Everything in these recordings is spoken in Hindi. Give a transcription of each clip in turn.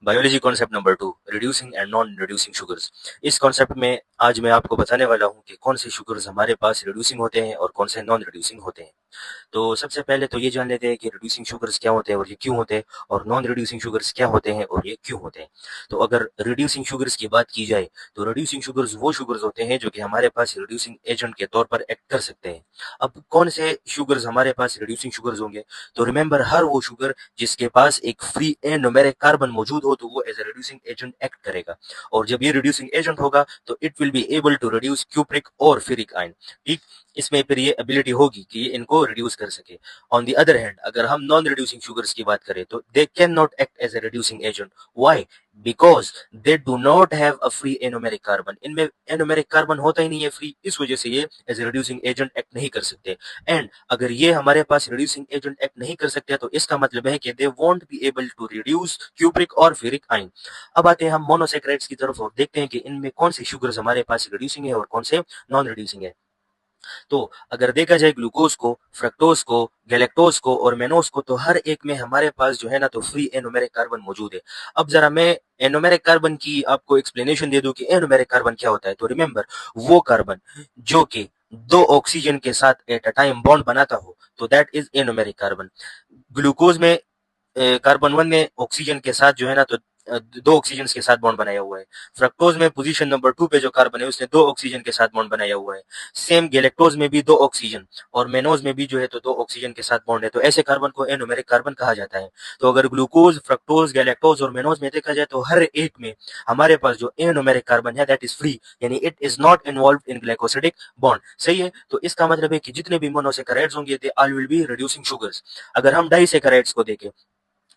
Biology concept number 2, reducing and non reducing sugars. इस कॉन्सेप्ट में आज मैं आपको बताने वाला हूँ कि कौन से शुगर्स हमारे पास रिड्यूसिंग होते हैं और कौन से नॉन रिड्यूसिंग होते हैं। तो सबसे पहले तो ये जान लेते हैं कि रिड्यूसिंग शुगर्स क्या होते हैं और ये क्यों होते हैं, और नॉन रिड्यूसिंग शुगर्स क्या होते हैं और ये क्यों होते हैं। तो अगर रिड्यूसिंग शुगर्स की बात की जाए तो रिड्यूसिंग शुगर्स वो शुगर्स होते हैं जो कि हमारे पास रिड्यूसिंग एजेंट के तौर पर एक्ट कर सकते हैं। अब कौन से शुगर्स हमारे पास रिड्यूसिंग शुगर्स होंगे, तो रिमेंबर, हर वो शुगर जिसके पास एक फ्री ए न्यूमेरिक कार्बन मौजूद हो तो वो as a reducing agent act करेगा। और जब ये रिड्यूसिंग एजेंट होगा तो it will be able to reduce cupric और फेरिक आयन। ठीक, इसमें फिर ये एबिलिटी होगी कि ये इनको रिड्यूस कर सके। ऑन द अदर हैंड, अगर हम नॉन रिड्यूसिंग शुगर्स की बात करें तो they can not act as a reducing agent. Why? Because they do not have a free anomeric carbon. इनमें एनोमेरिक कार्बन होता ही नहीं है फ्री, इस वजह से ये as a reducing agent act नहीं कर सकते। एंड अगर ये हमारे पास रिड्यूसिंग एजेंट एक्ट नहीं कर सकते तो इसका मतलब है कि they won't be able to reduce cupric और फेरिक आयन। अब आते हैं हम मोनोसैकेराइड्स की तरफ और देखते हैं कि इनमें कौन से शुगर्स हमारे पास रिड्यूसिंग है और कौन से नॉन रिड्यूसिंग है। तो अगर देखा जाए ग्लूकोज को, फ्रक्टोज को, गैलेक्टोज को और मेनोज को, तो हर एक में हमारे पास जो है ना तो फ्री एनोमेरिक कार्बन मौजूद है। अब जरा मैं एनोमेरिक कार्बन की आपको एक्सप्लेनेशन दे दूं कि एनोमेरिक कार्बन क्या होता है। तो रिमेंबर, वो कार्बन जो कि दो ऑक्सीजन के साथ एट अ टाइम बॉन्ड बनाता हो तो that is anomeric carbon. Glucose में कार्बन 1 ने ऑक्सीजन के साथ जो है ना तो दो ऑक्सीजन के साथ बॉन्ड बनाया हुआ है। फ्रक्टोज में पोजीशन नंबर 2 पे जो कार्बन है उसने दो ऑक्सीजन के साथ बॉन्ड बनाया हुआ है। सेम गैलेक्टोज में भी दो ऑक्सीजन, और मेनोज में भी जो है तो दो ऑक्सीजन के साथ बॉन्ड है। तो ऐसे कार्बन को एनोमेरिक कार्बन कहा जाता है। तो अगर ग्लूकोज, फ्रक्टोज, गैलेक्टोज और मेनोज में देखा जाए तो हर एक में हमारे पास जो एनोमेरिक कार्बन है दैट इज फ्री, यानी it is not involve in glycosidic bond. सही है, तो इसका मतलब है कि जितने भी मोनोसैकेराइड्स होंगे they all will be reducing sugars. अगर हम डाइसैकेराइड्स को देखें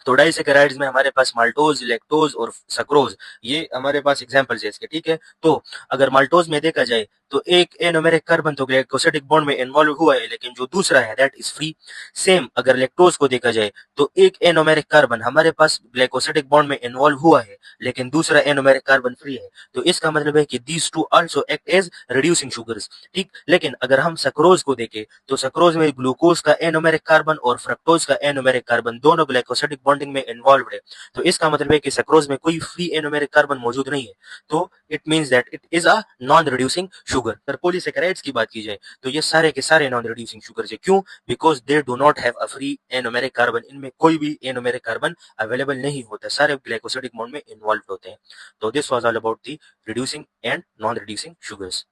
तो डाइसैकेराइड्स में हमारे पास माल्टोज, लैक्टोज और सक्रोज, ये हमारे पास एग्जांपल्स है इसके। ठीक है, तो अगर माल्टोज में देखा जाए तो एक एनोमेरिक कार्बन तो ग्लाइकोसिडिक बॉन्ड में इन्वॉल्व हुआ है लेकिन जो दूसरा है दैट इज फ्री। सेम अगर लैक्टोज को देखा जाए तो एक एनोमेरिक कार्बन हमारे पास ग्लाइकोसिडिक बॉन्ड में इन्वॉल्व हुआ है लेकिन दूसरा एनोमेरिक कार्बन फ्री है। तो इसका मतलब है कि these two also act as reducing sugars. ठीक, लेकिन अगर हम सक्रोज को देखें तो सक्रोज में ग्लूकोज का एनोमेरिक कार्बन और फ्रक्टोज का एनोमेरिक कार्बन दोनों ग्लाइकोसिडिक बॉन्डिंग में इन्वॉल्व है। तो इसका मतलब है कि सक्रोज में कोई फ्री एनोमेरिक कार्बन मौजूद नहीं है। तो it means that it is a non reducing sugar. अगर पॉलीसैकेराइड्स की बात की जाए तो ये सारे के सारे नॉन रिड्यूसिंग शुगर है। क्यों? Because they do not have a free anomeric carbon. इनमें कोई भी एनोमेरिक कार्बन अवेलेबल नहीं होता, सारे ग्लाइकोसिडिक बॉन्ड में इन्वॉल्व होते हैं। तो this was all about the reducing and non reducing sugars.